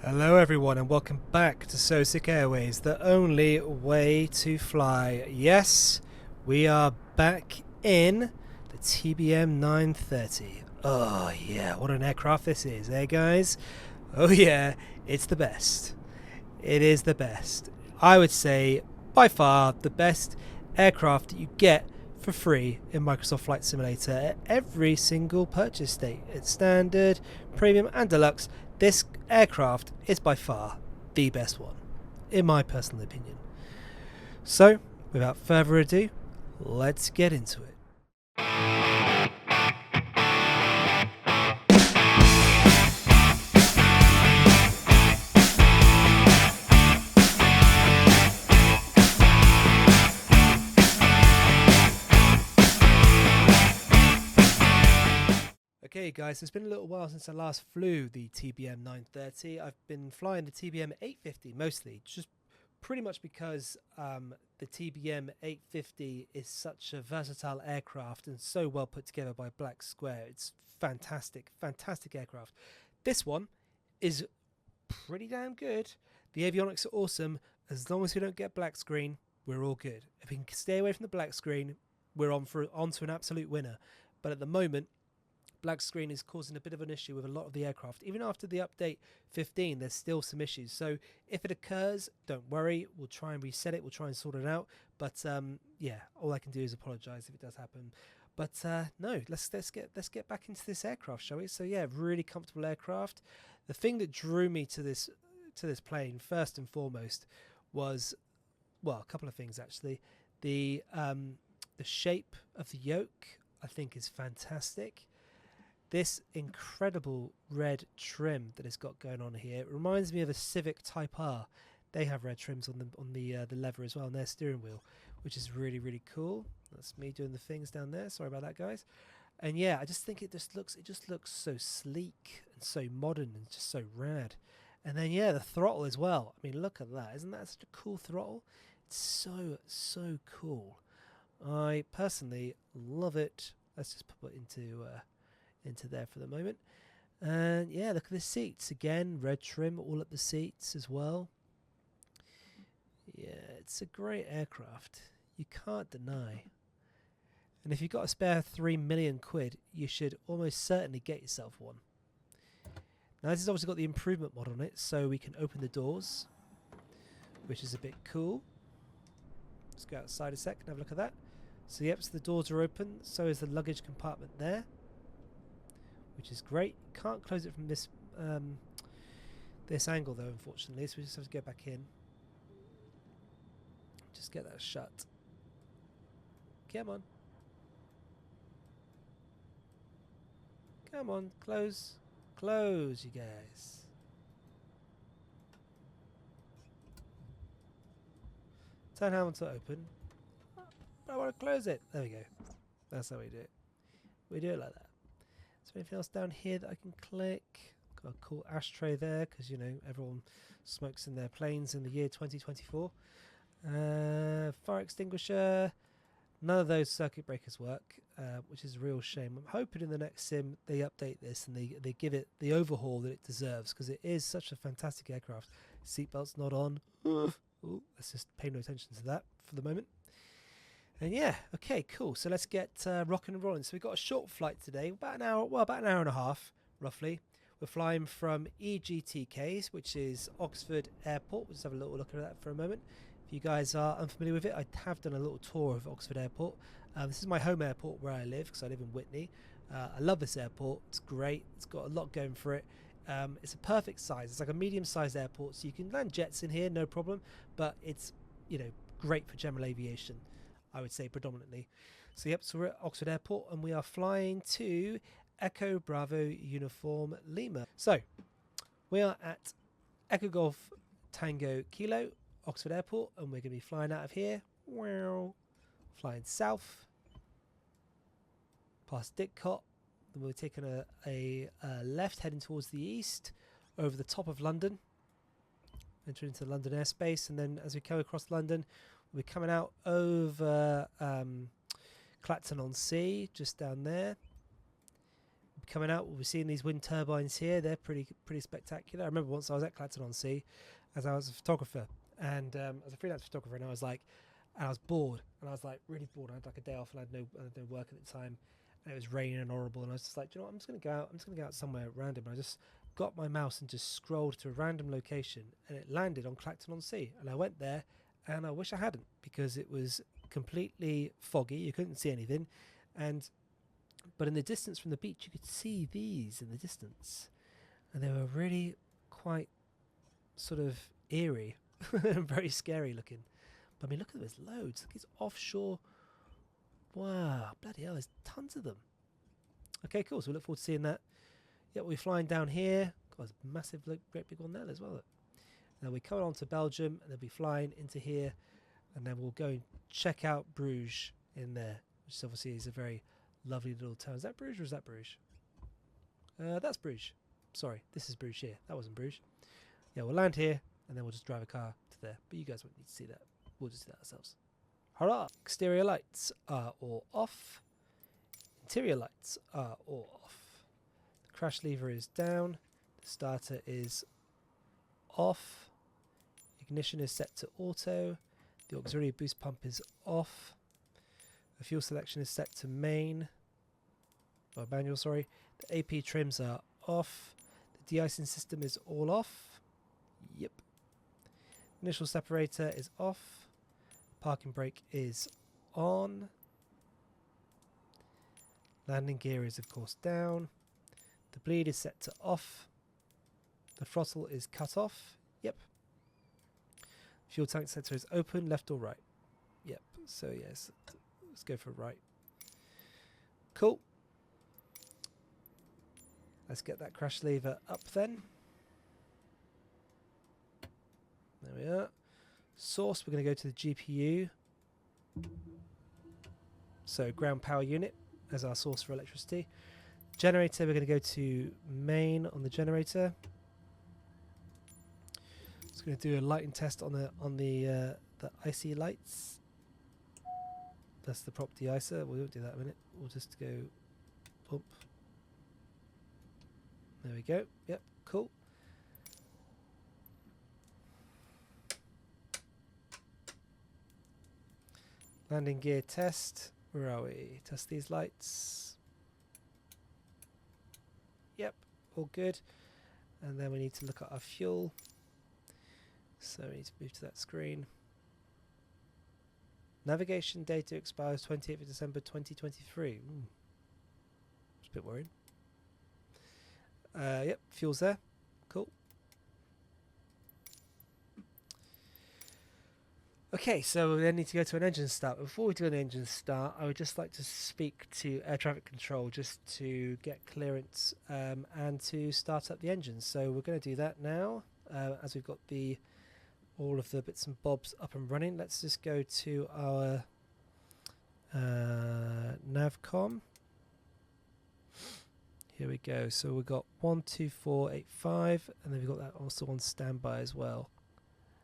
Hello everyone and welcome back to SASKI Airways, the only way to fly. Yes, we are back in the TBM930. Oh yeah, what an aircraft this is, eh guys? Oh yeah, it's the best. It is the best. I would say by far the best aircraft that you get for free in Microsoft Flight Simulator at every single purchase date. It's standard, premium and deluxe. This aircraft is by far the best one, in my personal opinion. So, without further ado, let's get into it. Okay guys, it's been a little while since I last flew the TBM930. I've been flying the TBM850 mostly, just pretty much because the TBM850 is such a versatile aircraft and so well put together by Black Square. It's fantastic, fantastic aircraft. This one is pretty damn good. The avionics are awesome. As long as we don't get black screen, we're all good. If we can stay away from the black screen, we're on to an absolute winner. But at the moment, black screen is causing a bit of an issue with a lot of the aircraft. Even after the update 15, there's still some issues. So if it occurs, don't worry. We'll try and reset it. We'll try and sort it out. But yeah, all I can do is apologize if it does happen. But no, let's get back into this aircraft, shall we? So yeah, really comfortable aircraft. The thing that drew me to this plane first and foremost was, well, a couple of things actually. The shape of the yoke I think is fantastic. This incredible red trim that it's got going on here, it reminds me of a Civic Type R. They have red trims on the lever as well, on their steering wheel, which is really, really cool. That's me doing the things down there. Sorry about that, guys. And yeah, I just think it just looks so sleek and so modern and just so rad. And then yeah, the throttle as well. I mean, look at that. Isn't that such a cool throttle? It's so cool. I personally love it. Let's just put it into there for the moment. And yeah, look at the seats again, red trim all up the seats as well. Yeah, it's a great aircraft, you can't deny. And if you've got a spare 3 million quid, you should almost certainly get yourself one. Now this has obviously got the improvement mod on it, so we can open the doors, which is a bit cool. Let's go outside a sec and have a look at that. So yep, so the doors are open, so is the luggage compartment there, which is great. Can't close it from this this angle though, unfortunately, so we just have to go back in. Just get that shut. Come on. Come on, close. Close, you guys. Turn handle to open. But I want to close it. There we go. That's how we do it. We do it like that. Is there anything else down here that I can click? Got a cool ashtray there because, you know, everyone smokes in their planes in the year 2024. Fire extinguisher. None of those circuit breakers work, which is a real shame. I'm hoping in the next sim they update this and they give it the overhaul that it deserves, because it is such a fantastic aircraft. Seatbelt's not on. Ooh, let's just pay no attention to that for the moment. And yeah, okay, cool. So let's get rocking and rolling. So we've got a short flight today, about an hour, well, about an hour and a half, roughly. We're flying from EGTK, which is Oxford Airport. We'll just have a little look at that for a moment. If you guys are unfamiliar with it, I have done a little tour of Oxford Airport. This is my home airport where I live, because I live in Whitney. I love this airport. It's great. It's got a lot going for it. It's a perfect size. It's like a medium-sized airport, so you can land jets in here, no problem. But it's, you know, great for general aviation, I would say, predominantly. So yep, so we're at Oxford Airport and we are flying to Echo Bravo Uniform Lima. So we are at Echo Golf Tango Kilo, Oxford Airport, and we're going to be flying out of here. Wow. Flying south past Didcot. Then we're taking a left heading towards the east over the top of London, entering into London airspace, and then as we go across London, we're coming out over Clacton on Sea, just down there. coming out. We'll be seeing these wind turbines here. They're pretty spectacular. I remember once I was at Clacton-on-Sea, as I was a photographer, and as a freelance photographer, and I was bored, and I was like really bored. I had like a day off, and I had no work at the time, and it was raining and horrible. And I was just like, you know what? I'm just gonna go out. I'm just gonna go out somewhere random. And I just got my mouse and just scrolled to a random location, and it landed on Clacton-on-Sea. And I went there, and I wish I hadn't, because it was completely foggy. You couldn't see anything, but in the distance from the beach, you could see these in the distance, and they were really quite sort of eerie and very scary looking. But I mean, look at those loads. Look, it's offshore. Wow, bloody hell, there's tons of them. Okay, cool. So we look forward to seeing that. Yeah, we're flying down here. God, there's a massive, great big one there as well. And then we come on to Belgium, and then we flying into here, and then we'll go and check out Bruges in there, which obviously is a very lovely little town. Is that Bruges or is that Bruges? That's Bruges. Sorry, this is Bruges here. That wasn't Bruges. Yeah, we'll land here, and then we'll just drive a car to there. But you guys won't need to see that. We'll just do that ourselves. Hurrah! Exterior lights are all off. Interior lights are all off. The crash lever is down. The starter is off. Ignition is set to auto. The auxiliary boost pump is off. The fuel selection is set to main. Or manual, sorry. The AP trims are off. The de-icing system is all off. Yep. Initial separator is off. Parking brake is on. Landing gear is of course down. The bleed is set to off. The throttle is cut off. Yep. Fuel tank sensor is open, left or right. Yep. So yes, let's go for right. Cool. Let's get that crash lever up then. There we are. Source, we're going to go to the GPU. So ground power unit as our source for electricity. Generator, we're going to go to main on the generator. Just going to do a lighting test on the icy lights. That's the prop de-icer. We won't do that in a minute. We'll just go pump. There we go. Yep, cool. Landing gear test. Where are we? Test these lights. Yep, all good. And then we need to look at our fuel. So we need to move to that screen. Navigation data expires 28th of December 2023. It's a bit worrying. Yep, fuel's there. Cool. Okay, so we then need to go to an engine start. Before we do an engine start, I would just like to speak to air traffic control just to get clearance and to start up the engines. So we're going to do that now as we've got all of the bits and bobs up and running. Let's just go to our navcom. Here we go. So we've got 12485, and then we've got that also on standby as well.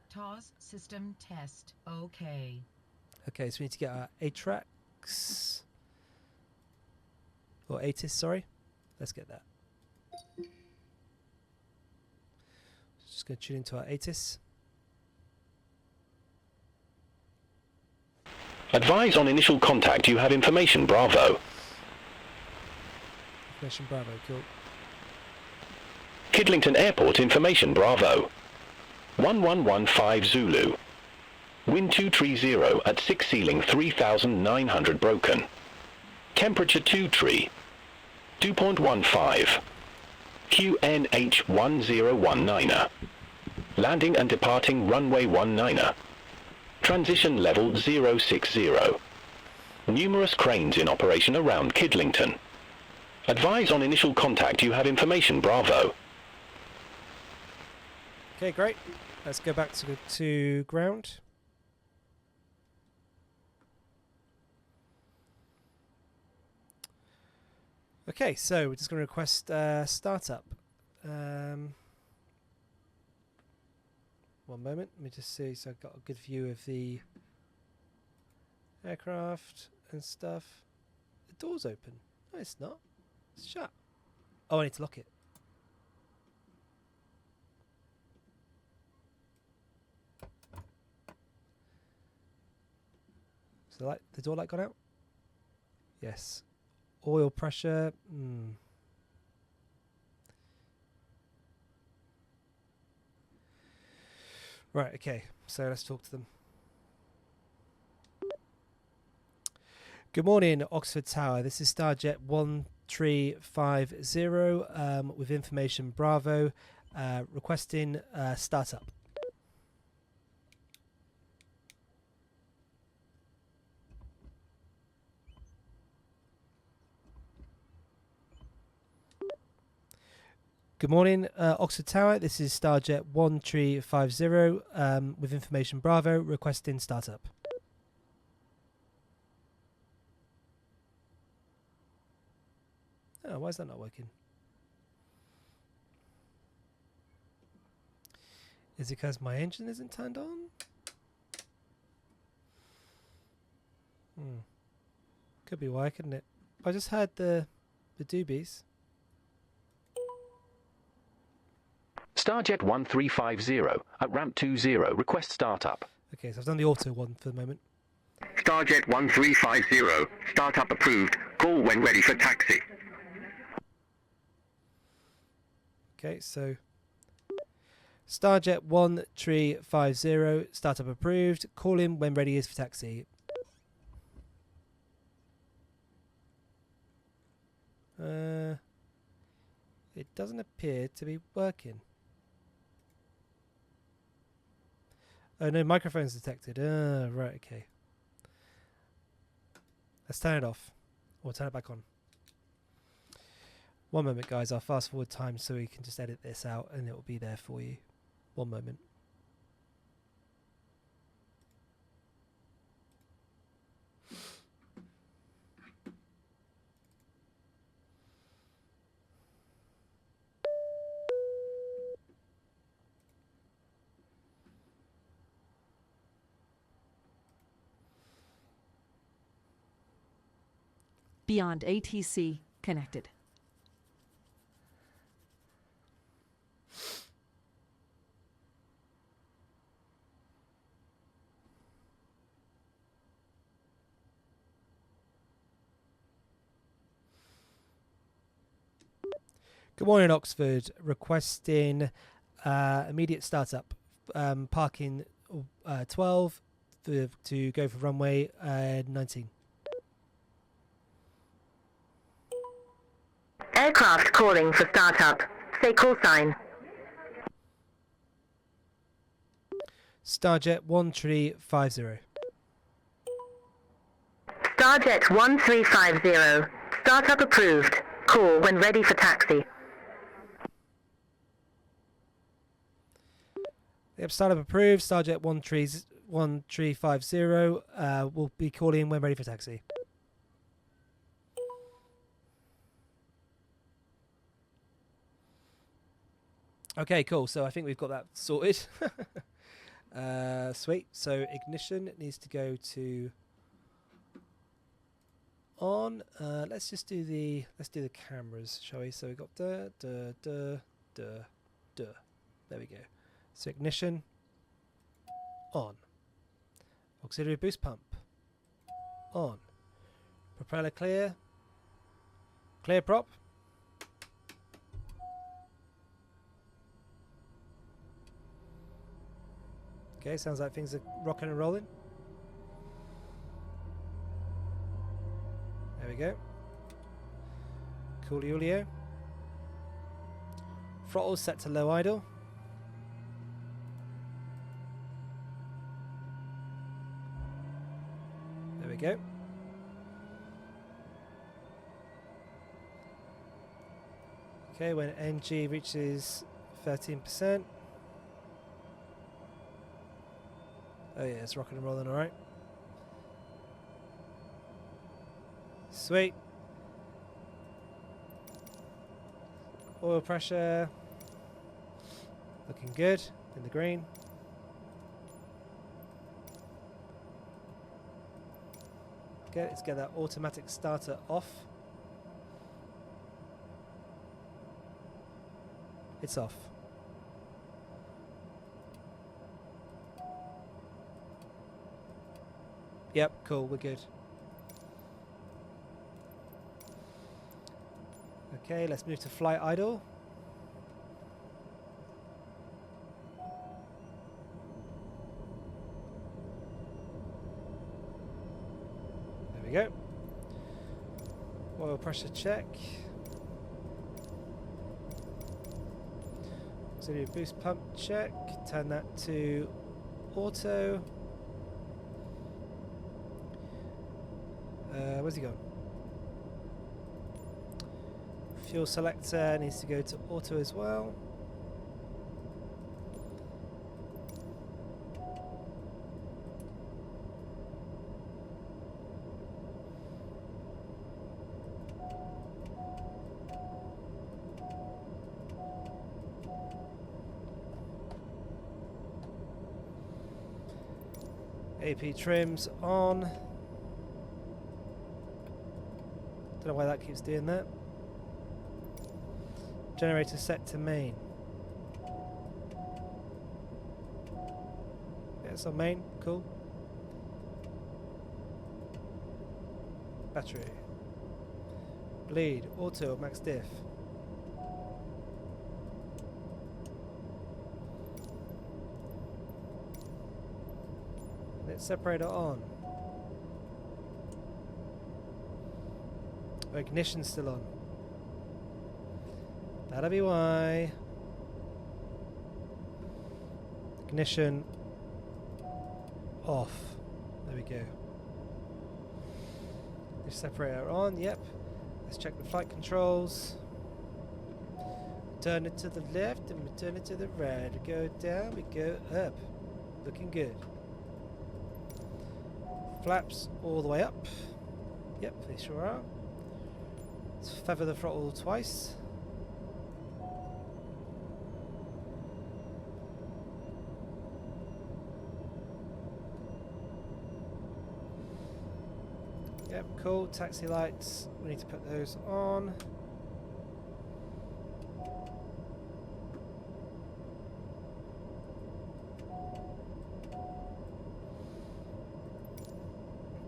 TOS system test. Okay. Okay, so we need to get our ATRAX. Or ATIS, sorry. Let's get that. Just going to tune into our ATIS. Advise on initial contact. You have information, Bravo. Information, Bravo, cool. Kidlington Airport information, Bravo. 1115 Zulu. Wind 230 at 6 ceiling 3,900 broken. Temperature 2 tree. 2.15. QNH1019er. Landing and departing runway 19er. Transition level 060. Numerous cranes in operation around Kidlington. Advise on initial contact. You have information, Bravo. Okay, great. Let's go back to ground. Okay, so we're just going to request startup. One moment, let me just see. So I've got a good view of the aircraft and stuff. The door's open. No, it's not. It's shut. Oh, I need to lock it. So the door light gone out? Yes. Oil pressure. Right, okay. So let's talk to them. Good morning, Oxford Tower. This is Starjet 1350 with information Bravo, requesting startup. Good morning, Oxford Tower. This is Starjet 1350 with information Bravo, requesting startup. Oh, why is that not working? Is it because my engine isn't turned on? Could be why, couldn't it? I just heard the doobies. Starjet 1350 at ramp 20, request startup. Okay, so I've done the auto one for the moment. Starjet 1350, startup approved. Call when ready for taxi. Okay, so Starjet 1350, startup approved. Call in when ready is for taxi. It doesn't appear to be working. Oh no, microphone's detected. Right, okay. Let's turn it off. Or turn it back on. One moment, guys. I'll fast forward time so we can just edit this out and it will be there for you. One moment. Beyond ATC connected. Good morning, Oxford. Requesting immediate startup. Parking 12 to go for runway 19. Aircraft calling for startup. Say call sign. Starjet 1350. Starjet 1350. Startup approved. Call when ready for taxi. Yep, startup approved. Starjet 1350 will be calling when ready for taxi. Okay, cool. So I think we've got that sorted. Sweet. So ignition needs to go to on. Let's do the cameras, shall we? So we've got There we go. So ignition on. Auxiliary boost pump on. Propeller clear. Clear prop. Okay, sounds like things are rocking and rolling. There we go. Coolio. Throttle set to low idle. There we go. Okay, when NG reaches 13%. Oh yeah, it's rocking and rolling, alright. Sweet. Oil pressure. Looking good in the green. Okay, let's get that automatic starter off. It's off. Yep, cool, we're good. Okay, let's move to flight idle. There we go. Oil pressure check. Auxiliary boost pump check. Turn that to auto. Where's he gone? Fuel selector needs to go to auto as well. AP trims on. Don't know why that keeps doing that. Generator set to main. Yeah, it's on main. Cool. Battery. Bleed. Auto. Max diff. Let's separator on. Oh, ignition's still on. That'll be why. Ignition off. There we go. The separator on, yep. Let's check the flight controls. Turn it to the left and we turn it to the right. We go down, we go up. Looking good. Flaps all the way up. Yep, they sure are. Let's feather the throttle twice. Yep, cool. Taxi lights, we need to put those on.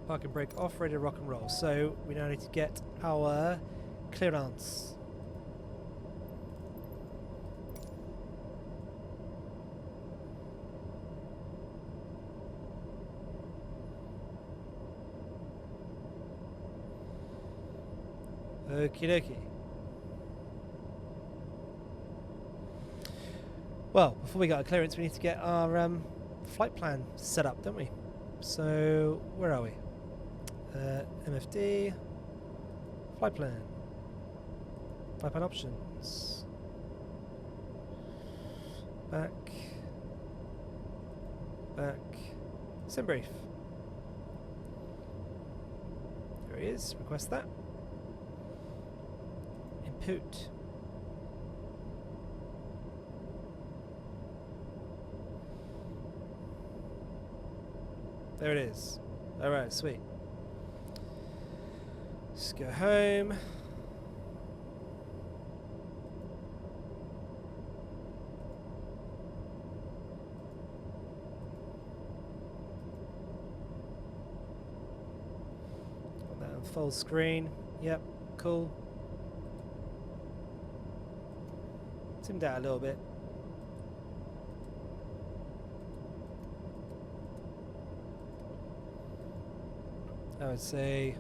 Park and brake off, ready to rock and roll. So we now need to get our clearance. Okie dokie. Well, before we get our clearance, we need to get our flight plan set up, don't we? So, where are we? MFD, flight plan options, back, sim brief. There he is, request that. Input. There it is. Alright, sweet. Let's go home. Got that on full screen. Yep, cool. Zoomed out a little bit. I would say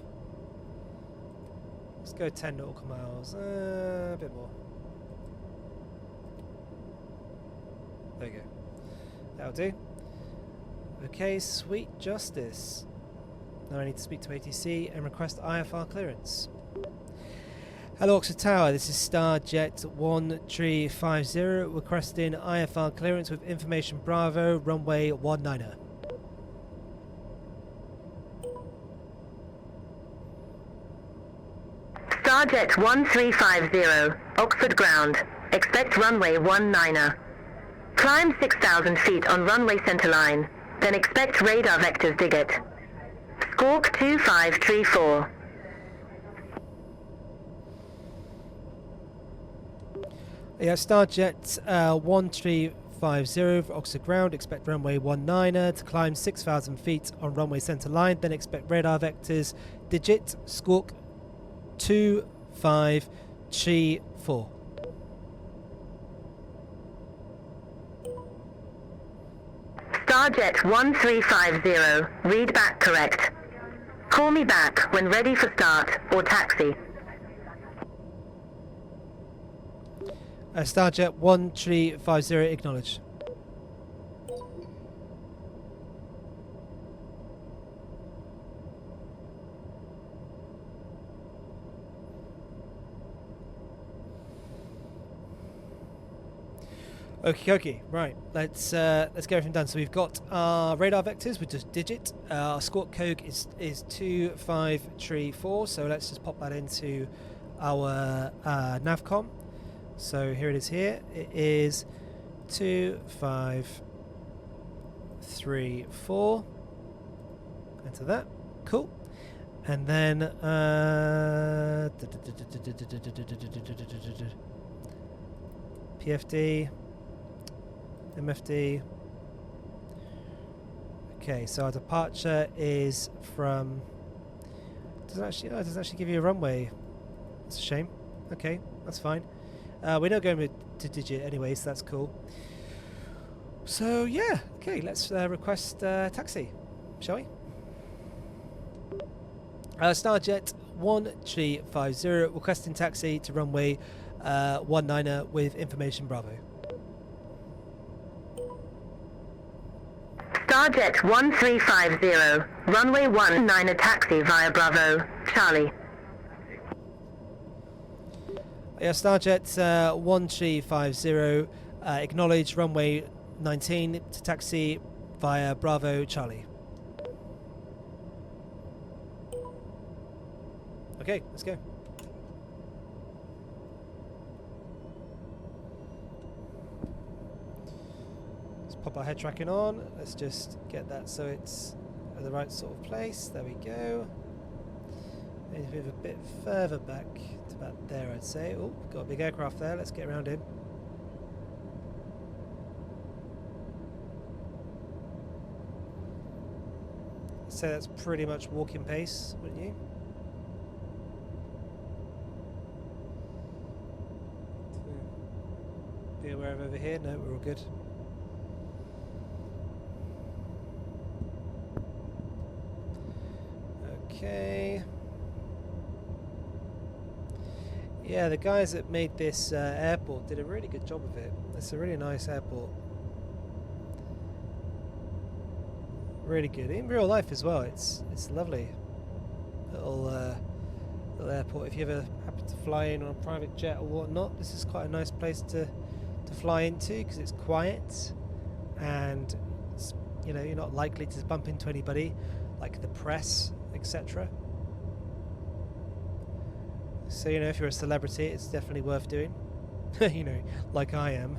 let's go 10 nautical miles, a bit more. There you go. That'll do. Okay, sweet justice. Now I need to speak to ATC and request IFR clearance. Hello Oxford Tower, this is Starjet 1350 requesting IFR clearance with information Bravo, runway 19er. Starjet 1350, Oxford ground. Expect runway 19er. Climb 6,000 feet on runway centerline, then expect radar vectors dig it. Squawk 2534. Yeah, Starjet 1350 for Oxford ground, expect runway 19er to climb 6,000 feet on runway centre line, then expect radar vectors digit squawk 2534. Starjet 1350, read back correct. Call me back when ready for start or taxi. Starjet 1350, acknowledge. Okie, right, let's get everything done. So we've got our radar vectors with just digit. Our squawk code is 2534, so let's just pop that into our navcom. So here it is here. It is 2534. Enter that. Cool. And then PFD, MFD. Okay, so our departure is from. Doesn't actually give you a runway. It's a shame. Okay, that's fine. We're not going to digit anyway, so that's cool. So yeah, okay, let's request taxi, shall we? Starjet 1350 requesting taxi to runway 19er with information Bravo. Starjet 1350, runway 19er taxi via Bravo, Charlie. Yeah, Starjet 1350, acknowledge runway 19 to taxi via Bravo, Charlie. Okay, let's go. Let's pop our head tracking on. Let's just get that so it's at the right sort of place. There we go. Need to move a bit further back to about there, I'd say. Oh, got a big aircraft there. Let's get around him. So that's pretty much walking pace, wouldn't you? Be aware of over here. No, we're all good. Okay. Yeah, the guys that made this airport did a really good job of it. It's a really nice airport. Really good. In real life as well, it's lovely. Little airport. If you ever happen to fly in on a private jet or whatnot, this is quite a nice place to fly into because it's quiet and it's, you know, you're not likely to bump into anybody like the press, etc. So, you know, if you're a celebrity, it's definitely worth doing. You know, like I am.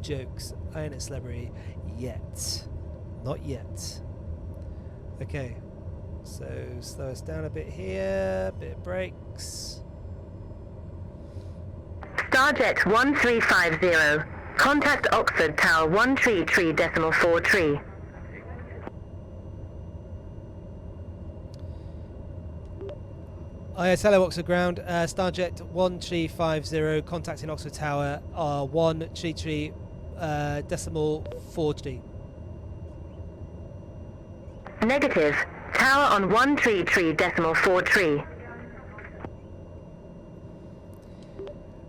Jokes. I ain't a celebrity yet. Not yet. Okay. So, slow us down a bit here. Bit of brakes. Starjet 1350. Contact Oxford Tower 133.4 tree. Hello Oxford ground, Starjet 1350 contacting Oxford Tower 133.4G. Negative. Tower on 133.4 tree.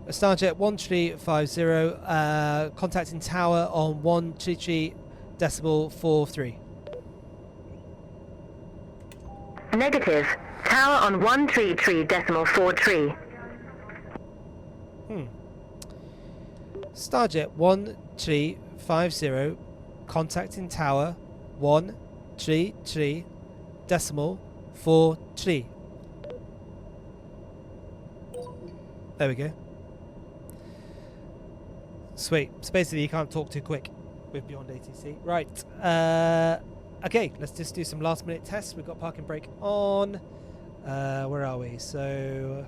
Starjet 1350 contacting Tower on 133.43. Negative. Tower on 133.4 tree. Starjet 1350 contacting Tower 133.4 tree. There we go. Sweet. So basically you can't talk too quick with Beyond ATC. Right. Okay, let's just do some last minute tests. We've got park and brake on. Where are we? So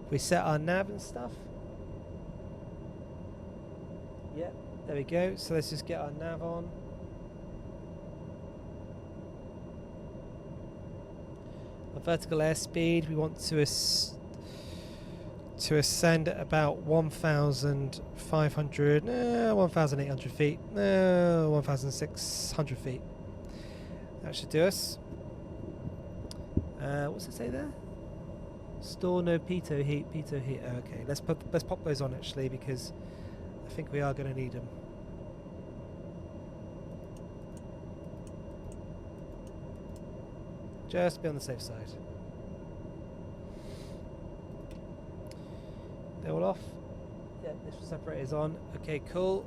We set our nav and stuff. Yep, there we go. So let's just get our nav on. Our vertical airspeed, we want to ascend at about 1,500, 1,800 feet, 1,600 feet. That should do us. What's it say there? Store no pitot heat, pitot heat. Oh, okay, let's pop those on actually, because I think we are going to need them. Just to be on the safe side. They're all off. Yeah, this separator is on. Okay, cool.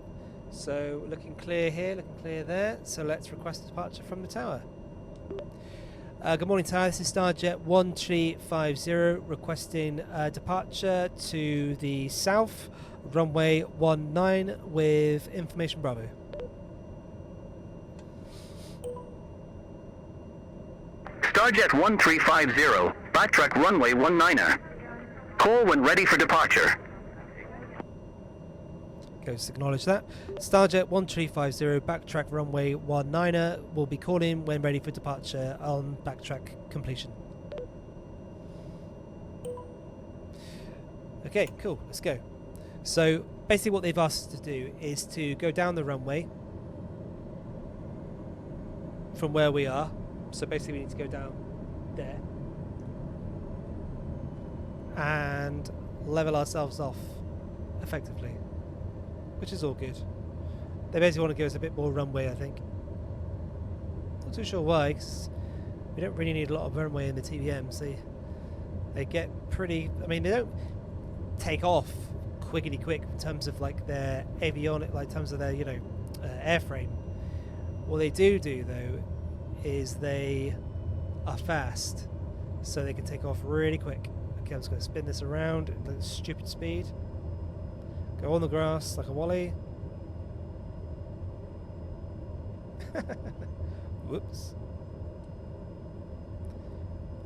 So looking clear here, looking clear there. So let's request departure from the tower. Good morning, tower. This is Starjet 1350 requesting departure to the south, runway 19 with information Bravo. Starjet 1350, backtrack runway 19er. Call when ready for departure. Go to acknowledge that. Starjet 1350, backtrack runway 19er, will be calling when ready for departure on backtrack completion. Okay, cool, let's go. So basically what they've asked us to do is to go down the runway from where we are. So basically we need to go down there and level ourselves off effectively, which is all good. They basically want to give us a bit more runway, I think. Not too sure why, because we don't really need a lot of runway in the TBMs. They get pretty, I mean, they don't take off quickety quick in terms of like their avionic, like in terms of their, you know, airframe. What they do though is they are fast, so they can take off really quick. Okay, I'm just going to spin this around at like stupid speed. Go on the grass like a wally. Whoops.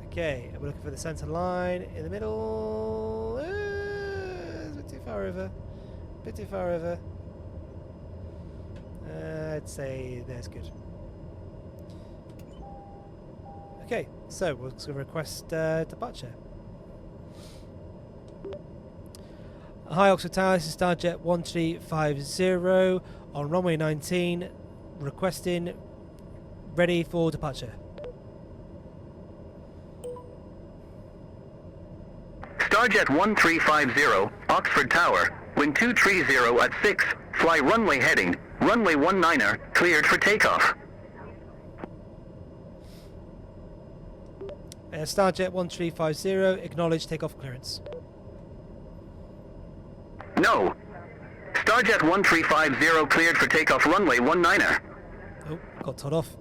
Okay, we're looking for the center line in the middle. It's a bit too far over. Bit too far over. I'd say there's good. Okay, so we're just going to request departure. Hi Oxford Tower, this is Starjet 1350 on runway 19, requesting ready for departure. Starjet 1350, Oxford Tower, wind 230 at 6, fly runway heading, runway 19er, cleared for takeoff. Starjet 1350, acknowledge takeoff clearance. No. Starjet 1350 cleared for takeoff runway 19er. Oh, got told off.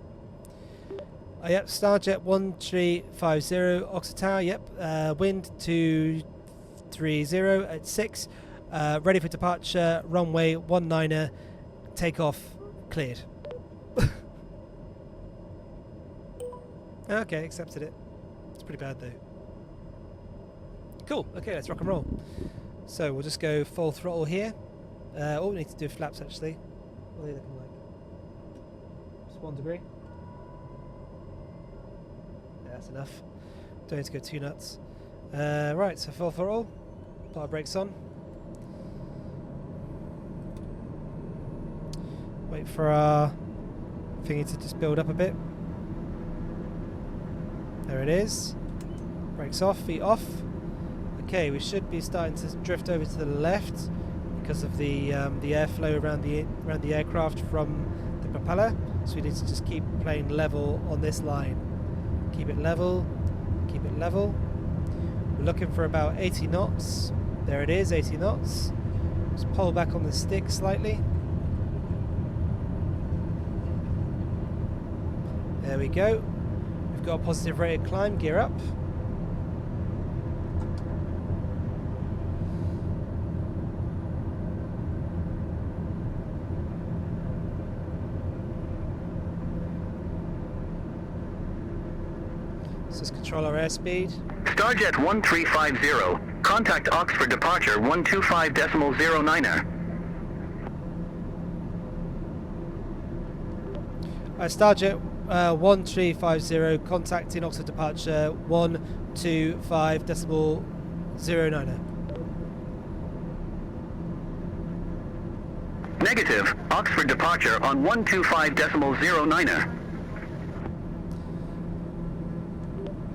Yep, Starjet 1350, Oxford Tower, yep. Wind 230 at 6. Ready for departure, runway 19er, takeoff cleared. Okay, accepted it. It's pretty bad though. Cool, okay, let's rock and roll. So we'll just go full throttle here. All we need to do flaps actually. What are they looking like? Just 1 degree. Yeah, that's enough. Don't need to go too nuts. Right, so full throttle. Put our brakes on. Wait for our thingy to just build up a bit. There it is. Brakes off, feet off. Okay, we should be starting to drift over to the left because of the airflow around the aircraft from the propeller. So we need to just keep playing level on this line. Keep it level. Keep it level. We're looking for about 80 knots. There it is, 80 knots. Just pull back on the stick slightly. There we go. We've got a positive rated climb. Gear up. Let's just control our airspeed. Starjet 1350, Contact Oxford departure 125.09er. Starjet 1350, contacting Oxford departure 125.09er. Negative. Oxford departure on 125.09er.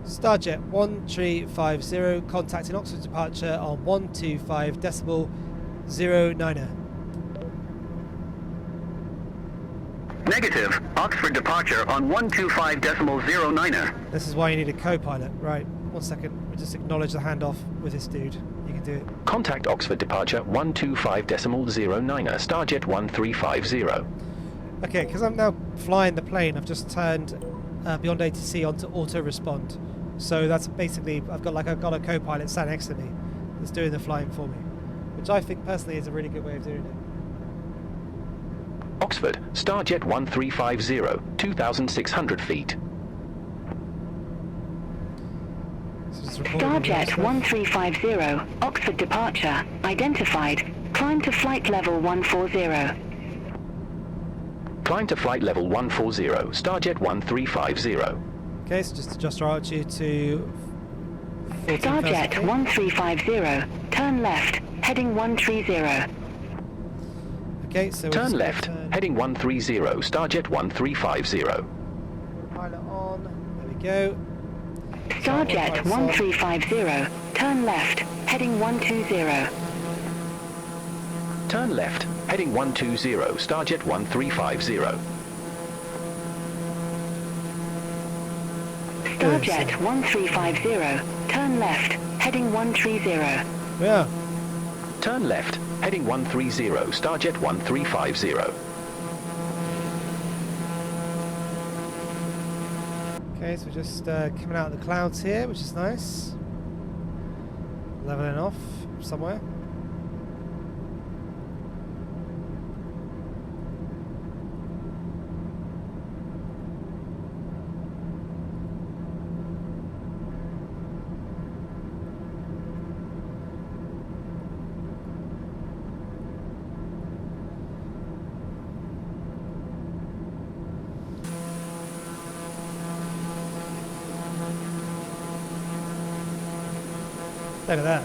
Starjet 1350, contacting Oxford departure on 125.09er. Negative. Oxford departure on 125.09er. This is why you need a co-pilot. Right, 1 second. We'll just acknowledge the handoff with this dude. You can do it. Contact Oxford departure 125.09er, Starjet 1350. Okay, because I'm now flying the plane, I've just turned beyond ATC onto auto respond. So that's basically, I've got a co-pilot sat next to me that's doing the flying for me, which I think personally is a really good way of doing it. Oxford, Starjet 1350, 2,600 feet. Starjet 1350, Oxford departure, identified. Climb to flight level 140. Climb to flight level 140, Starjet 1350. Okay, so just adjust our altitude to 14,000 Starjet feet. 1350, turn left, heading 130. Okay, so we're Turn just gonna left, turn heading 130, Starjet 1350. pilot on. There we go. Starjet 1350, turn left, heading 120. Turn left, heading 120, Starjet 1350. Starjet 1350, turn left, heading 130. Yeah. Turn left, heading 130, Starjet 1350. Okay, so we're just coming out of the clouds here, which is nice. Leveling off somewhere. Look at that.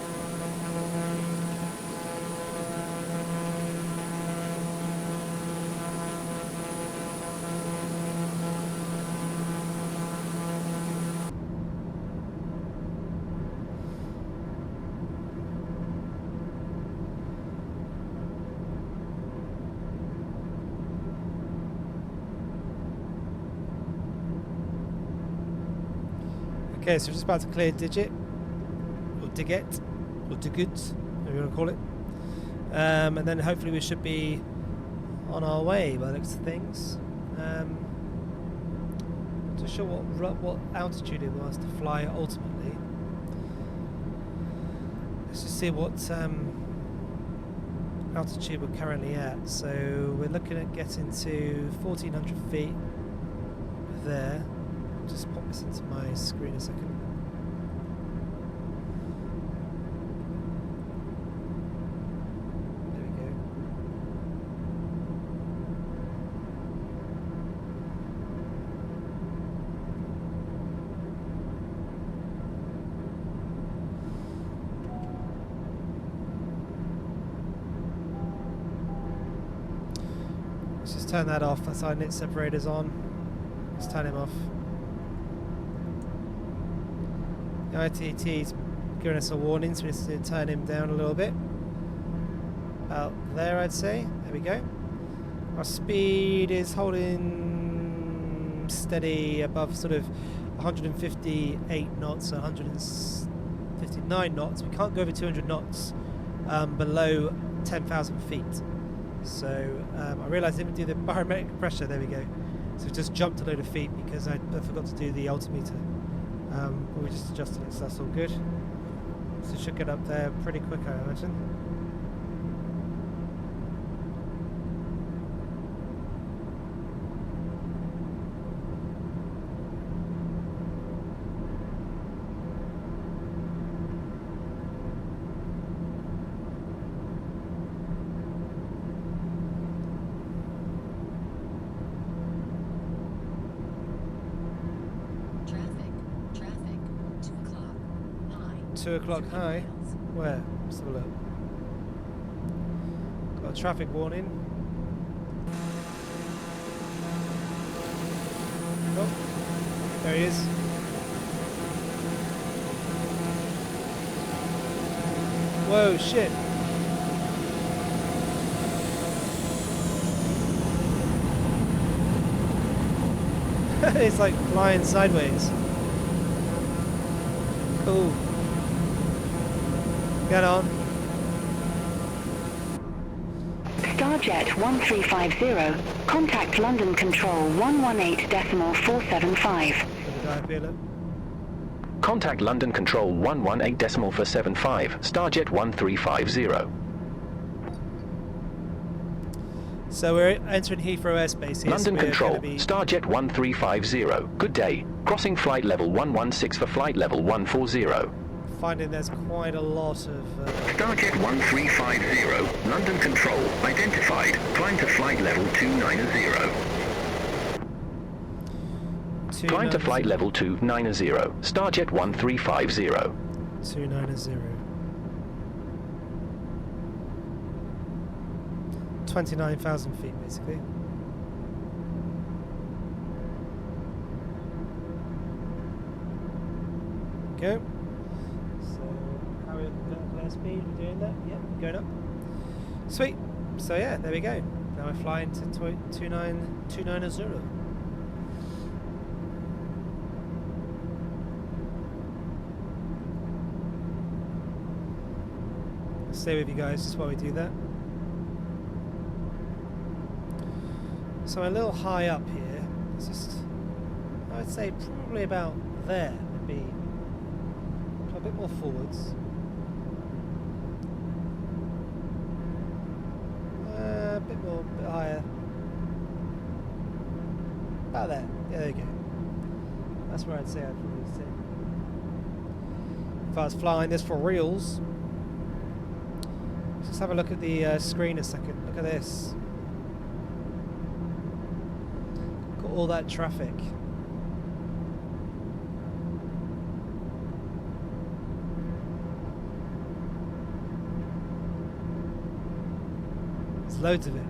Okay, so we're just about to clear Digit, or Diget, or Digut, whatever you want to call it. And then hopefully we should be on our way by the looks of things. Not sure what altitude it was to fly ultimately. Let's just see what altitude we're currently at. So we're looking at getting to 1,400 feet there. Just pop this into my screen a second. There we go. Let's just turn that off. That's our nit separators on. Let's turn him off. The ITT's giving us a warning, so we need to turn him down a little bit. About there, I'd say. There we go. Our speed is holding steady above sort of 158 knots, 159 knots. We can't go over 200 knots below 10,000 feet. So I realised I didn't do the barometric pressure. There we go. So we just jumped a load of feet because I forgot to do the altimeter. But we just adjusted it, so that's all good. So it should get up there pretty quick, I imagine. 2 o'clock high. Where? Let's have a look. Got a traffic warning. Oh, there he is. Whoa, shit. It's like flying sideways. Cool. Get on. Starjet 1350, contact London Control 118.475. Contact London Control 118.475, Starjet 1350. So we're entering Heathrow airspace here. London so Control, Starjet 1350. Good day. Crossing flight level 116 for flight level 140. Finding there's quite a lot of... Starjet 1350, London Control, identified. Climb to flight level 290. Climb to flight level 290, Starjet 1350. 290. 29,000 feet, basically. Okay. So, how are we vertical airspeed? We're doing that? Yep, going up. Sweet. So yeah, there we go. Now we're flying to 290. I'll stay with you guys just while we do that. So a little high up here. It's just, I would say probably about there would be a bit more forwards. A bit more, a bit higher. About there. Yeah, there you go. That's where I'd say I'd probably sit. If I was flying this for reals. Let's just have a look at the screen a second. Look at this. Got all that traffic. There's loads of it.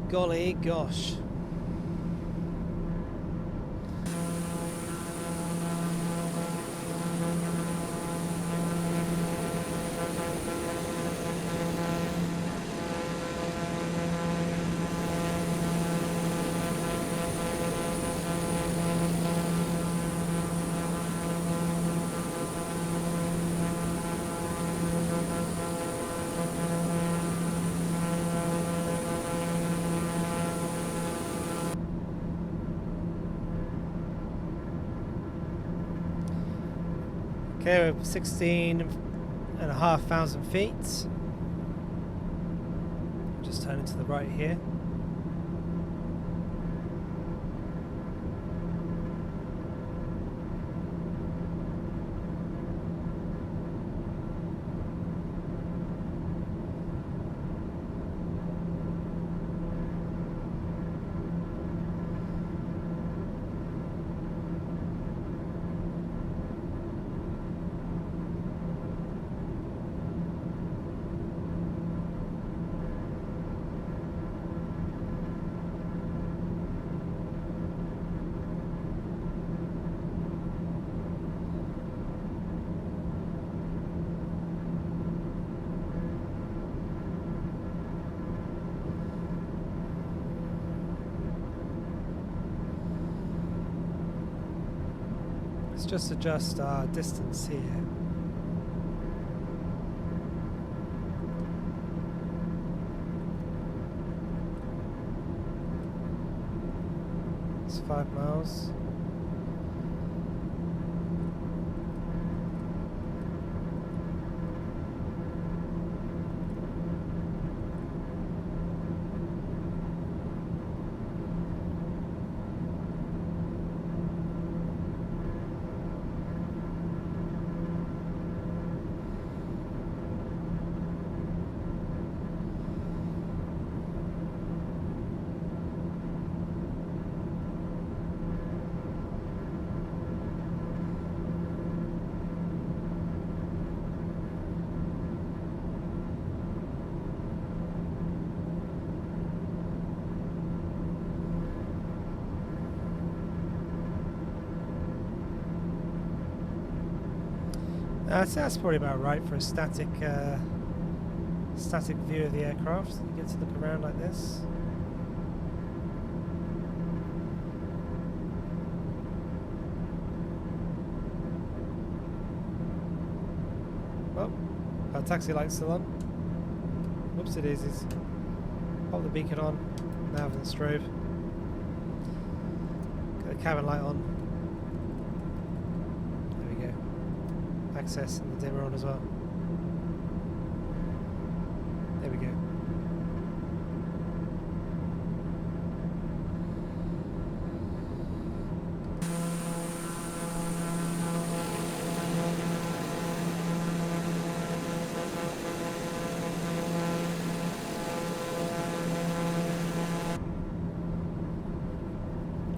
Golly gosh. Okay, we're 16,500 feet. Just turning to the right here. Just adjust our distance here. It's 5 miles. So that's probably about right for a static static view of the aircraft. You get to look around like this. Well, our taxi light's still on. Whoops, it is. Pop the beacon on, nav and strobe. Got the cabin light on. There we go. Access and the dimmer on as well. There we go.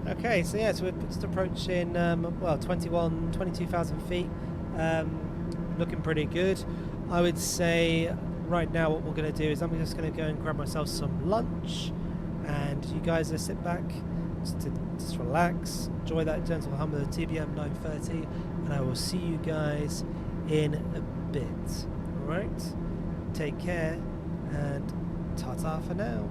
Okay, so yeah, so we're just approaching, well, 22,000 feet. Looking pretty good. I would say right now what we're going to do is I'm just going to go and grab myself some lunch, and you guys just sit back, just relax, enjoy that gentle hum of the TBM930, and I will see you guys in a bit. Alright? Take care, and ta-ta for now.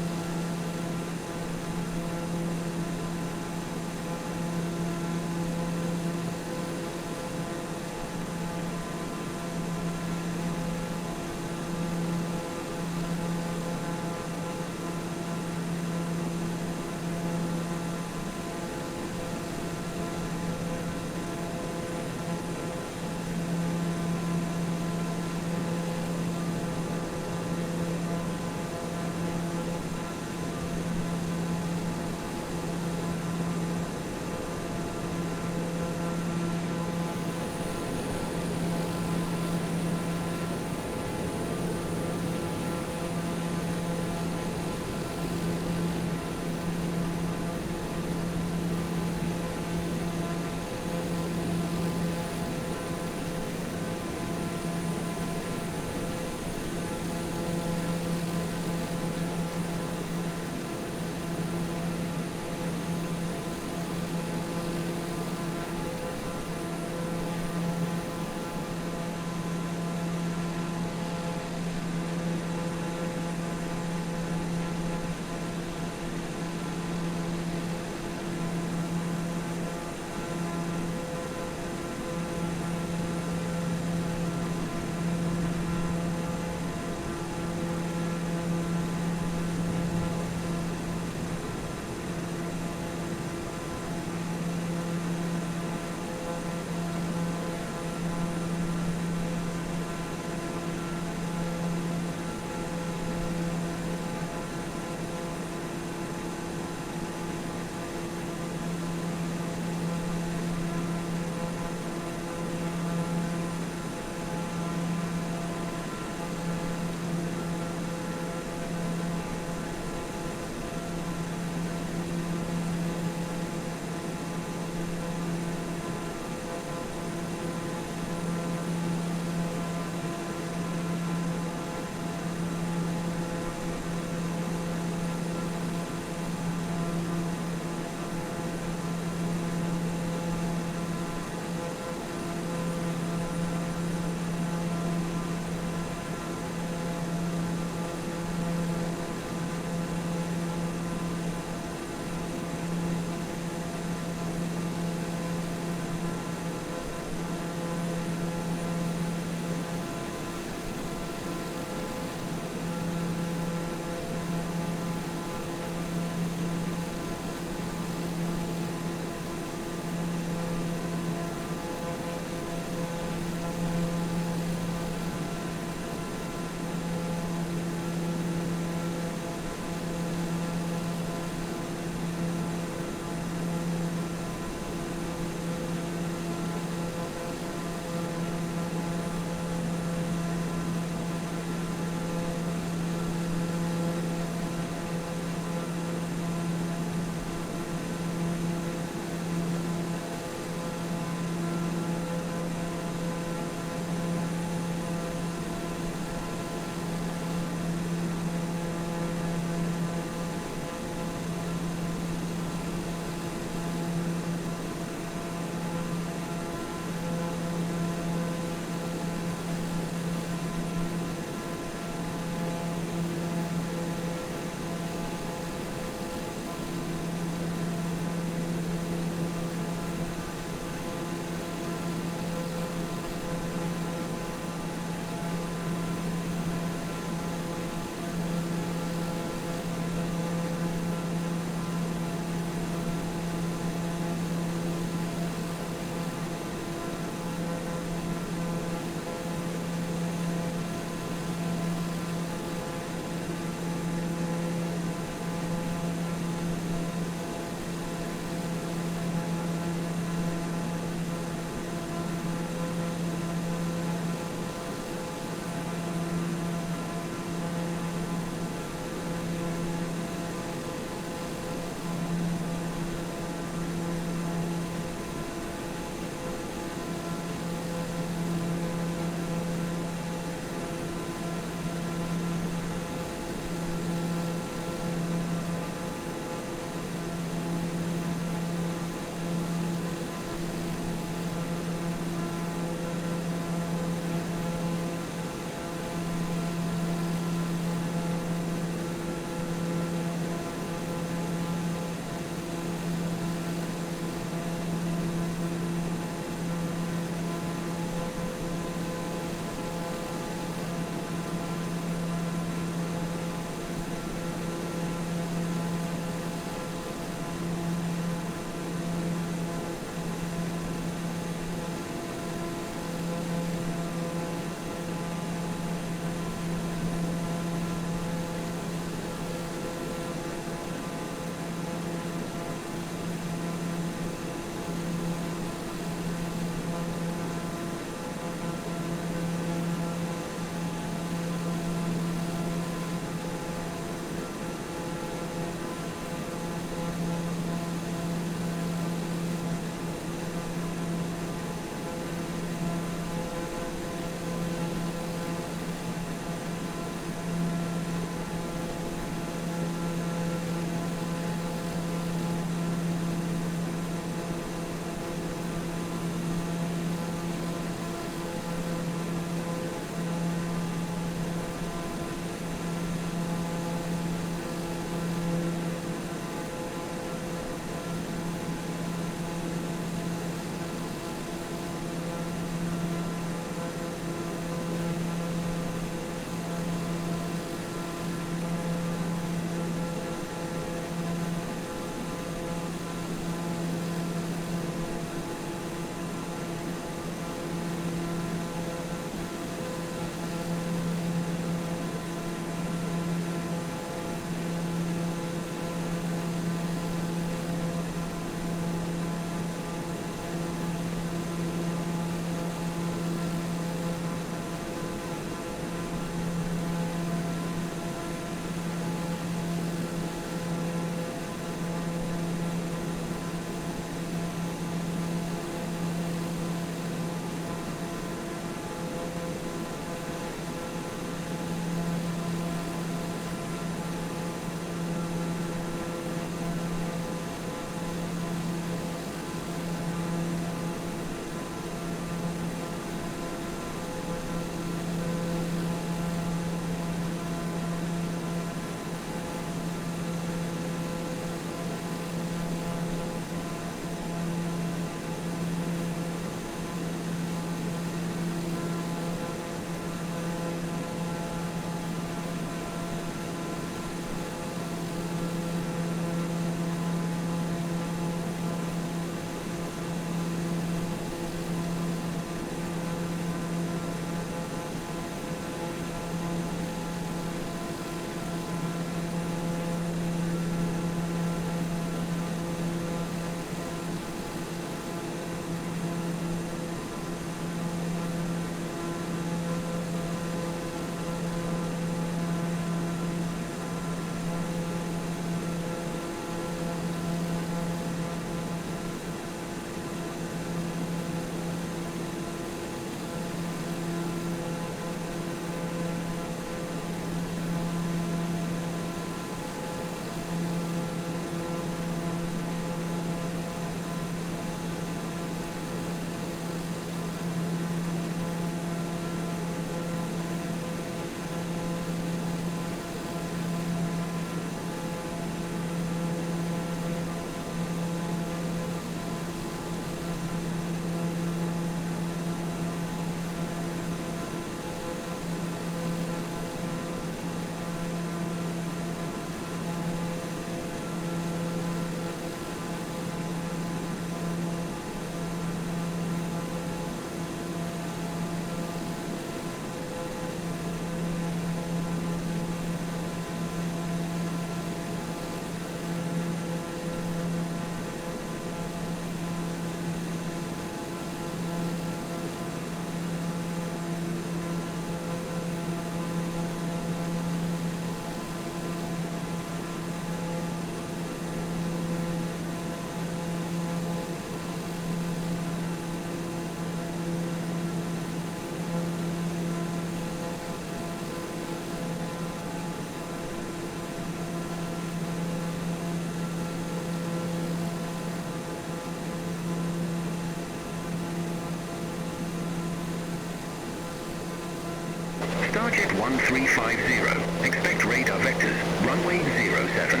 Starjet 1350. Expect radar vectors. Runway 07.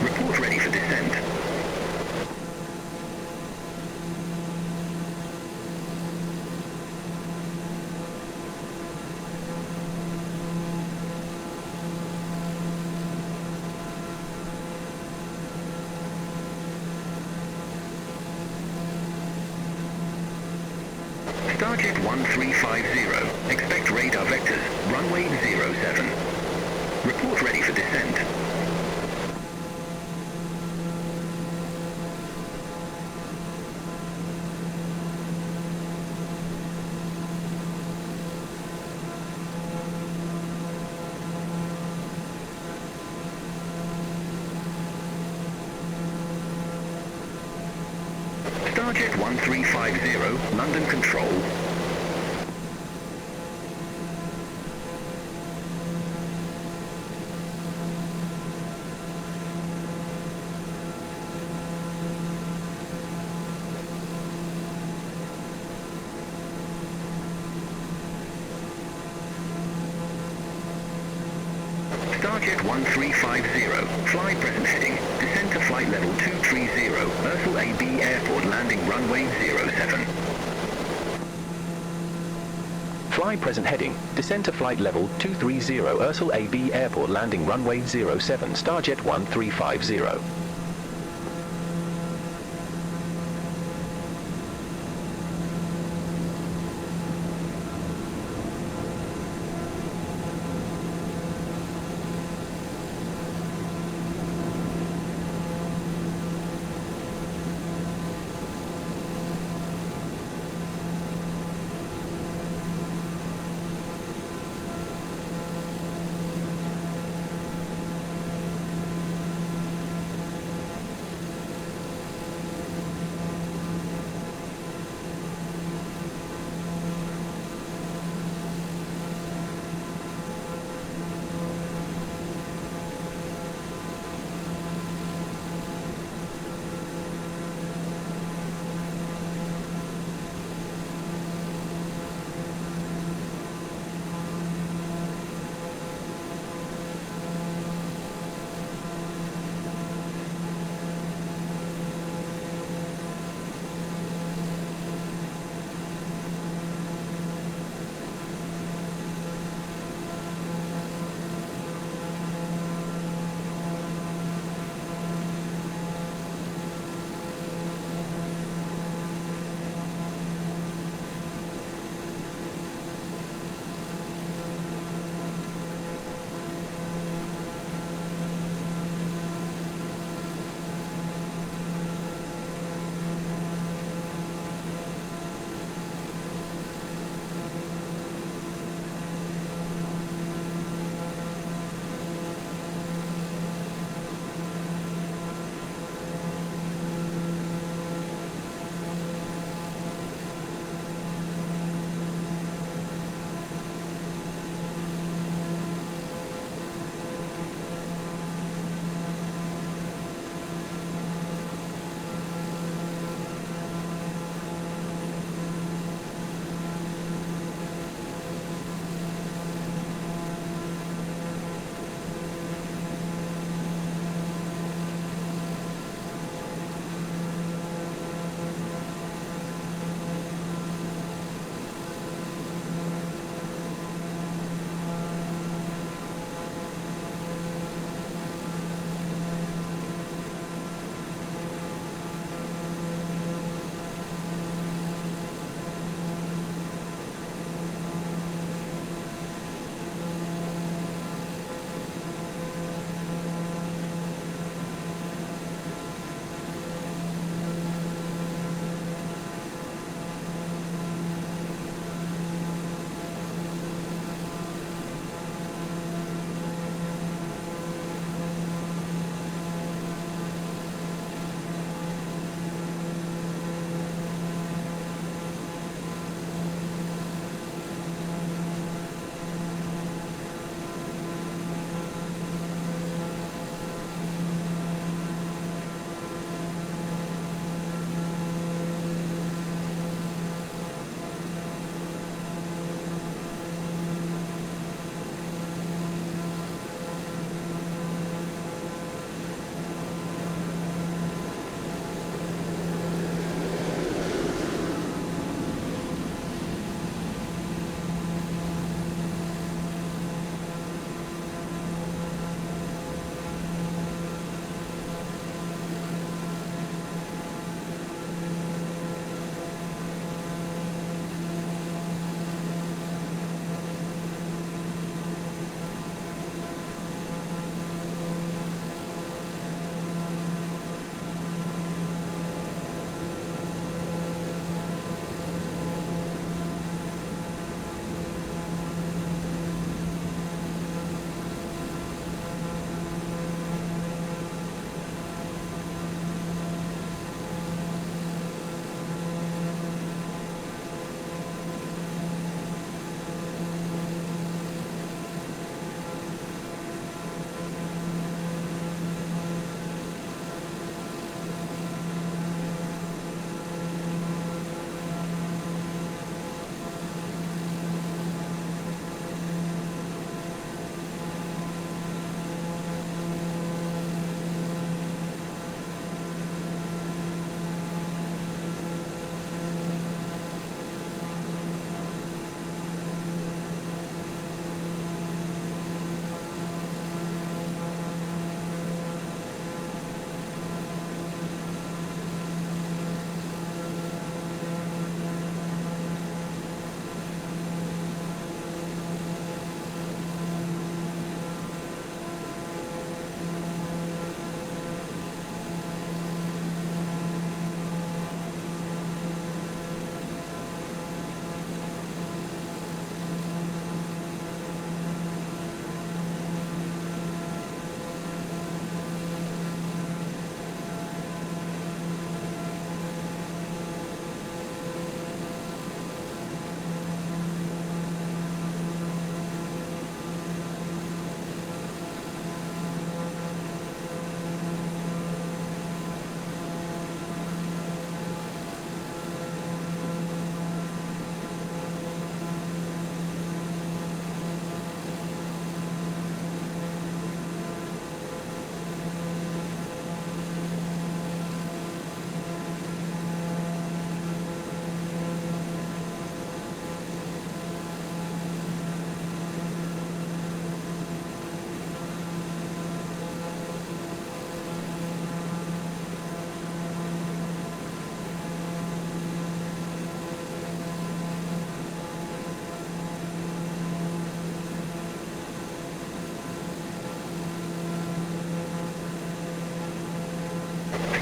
Report ready for descent. Starjet 1350. Expect radar vectors. Runway 07. Report ready for descent. Starjet 1350, London Control. Starjet 1350, fly present heading, descend to flight level 230, Ursel AB Airport landing runway 07. Fly present heading, descend to flight level 230 Ursel AB Airport landing runway 07, Starjet 1350.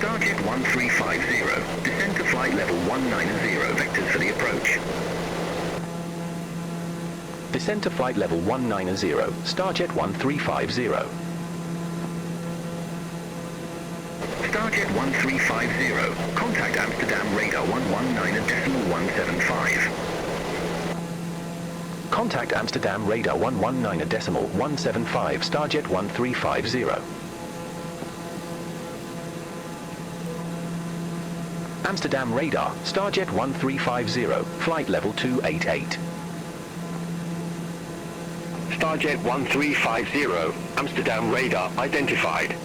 Starjet 1350, descend to flight level 190, vectors for the approach. Descend to flight level 190, Starjet 1350. Starjet 1350, contact Amsterdam radar 119.175. Contact Amsterdam radar 119.175, Starjet 1350. Amsterdam radar, Starjet 1350, flight level 288. Starjet 1350, Amsterdam radar identified.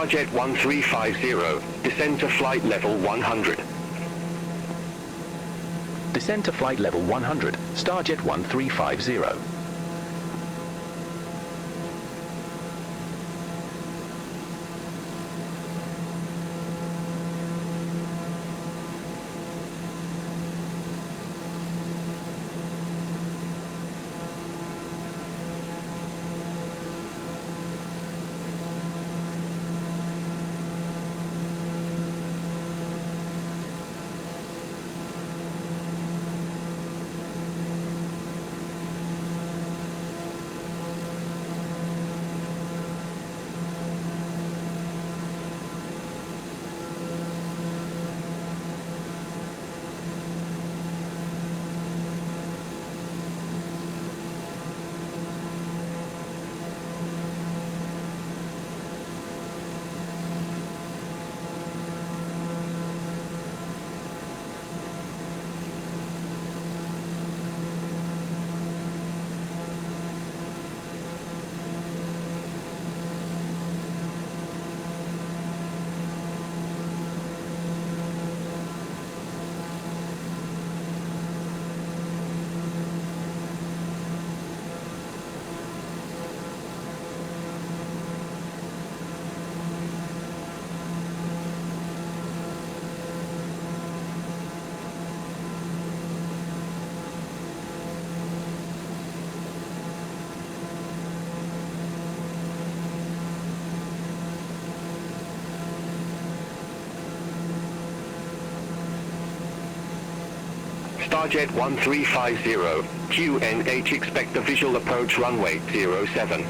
Starjet 1350, descend to flight level 100. Descend to flight level 100, Starjet 1350. Starjet 1350, QNH expect a visual approach runway 07.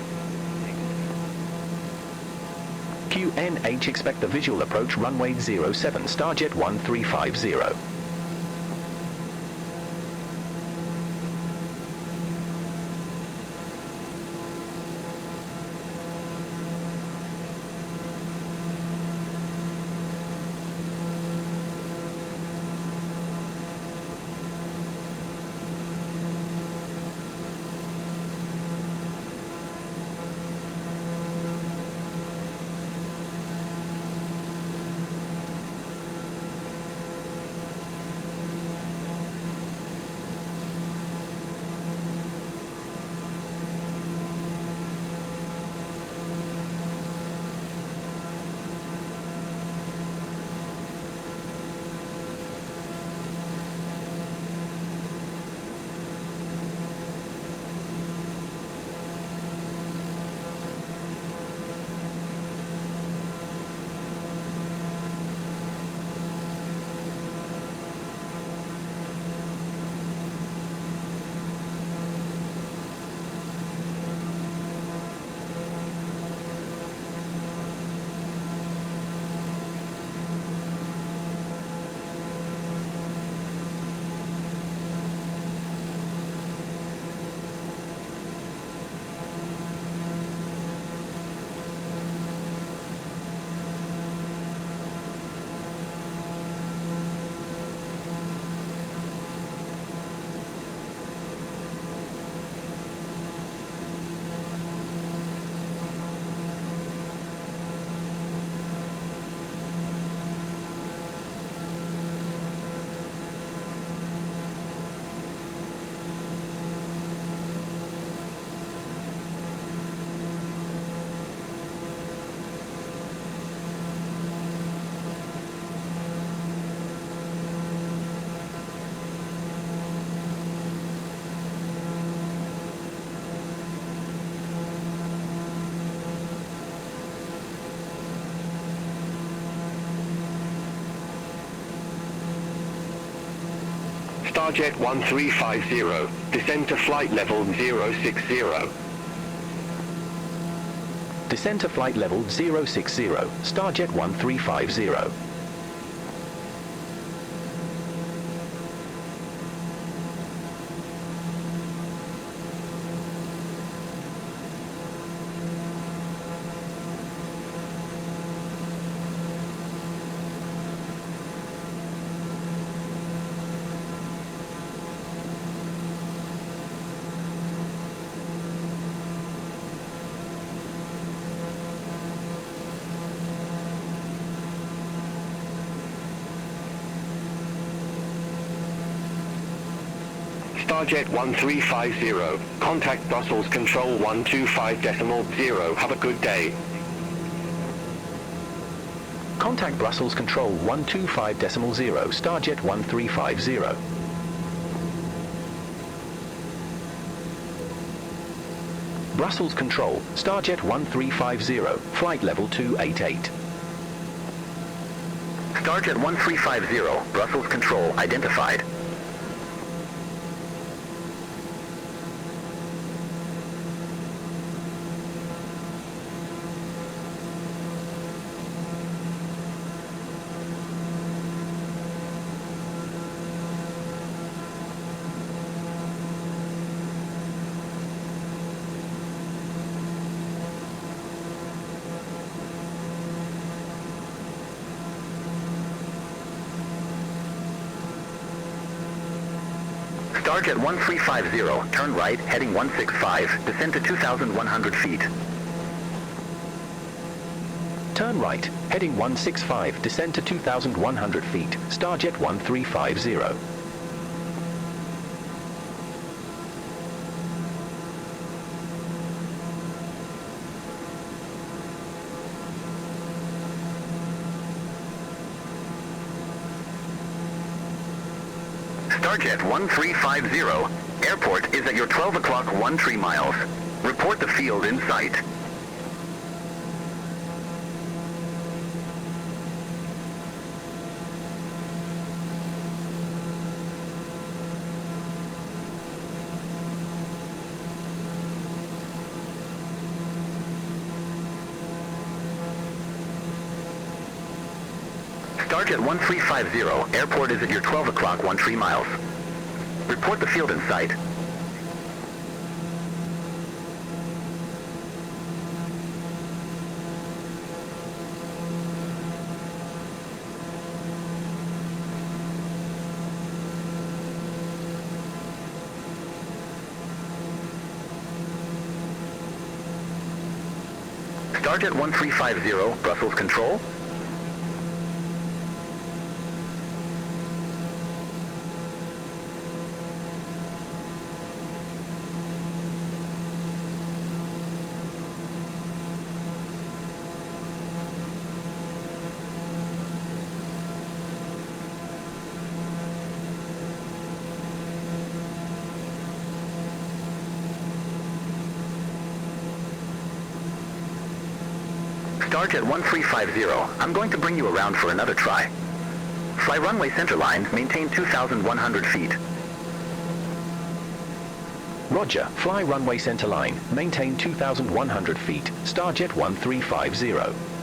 QNH expect the visual approach runway 07, Starjet 1350. Starjet 1350, descend to flight level 060. Descend to flight level 060, Starjet 1350. Starjet 1350, contact Brussels Control 125.0, have a good day. Contact Brussels Control 125.0, Starjet 1350. Brussels Control, Starjet 1350, flight level 288. Starjet 1350, Brussels Control identified. Starjet 1350, turn right, heading 165, descend to 2,100 feet. Turn right, heading 165, descend to 2,100 feet, Starjet 1350. Starjet 1350, airport is at your 12 o'clock 13 miles. Report the field in sight. Starjet 1350, airport is at your 12 o'clock 13 miles. Report the field in sight. Starjet 1350, Brussels Control. Starjet 1350, I'm going to bring you around for another try. Fly runway centerline, maintain 2,100 feet. Roger, fly runway centerline, maintain 2,100 feet, Starjet 1350.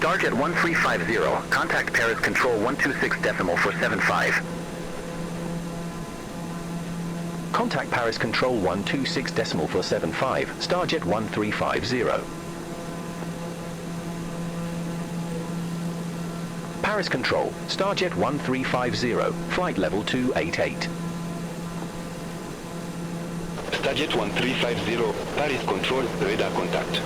Starjet 1350, contact Paris Control 126.475. Contact Paris Control 126.475, Starjet 1350. Paris Control, Starjet 1350, flight level 288. Starjet 1350, Paris Control, radar contact.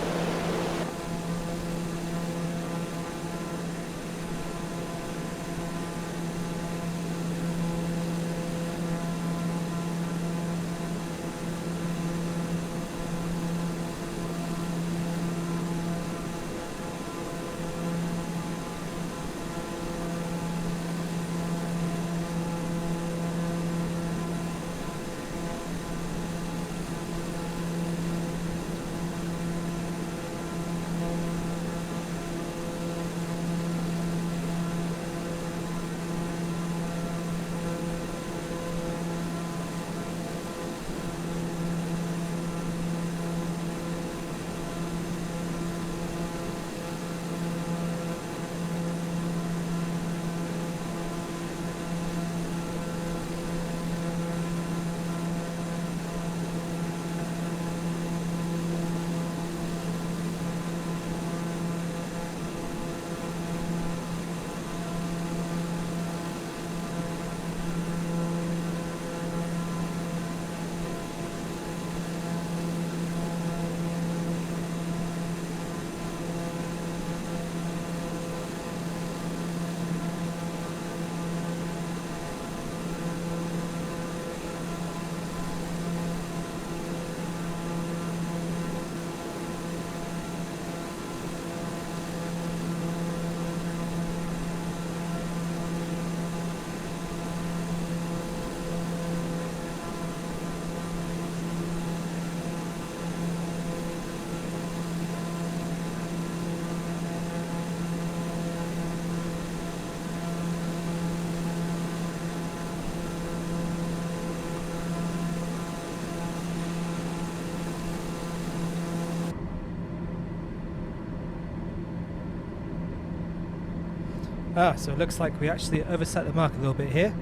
So it looks like we actually overset the mark a little bit here.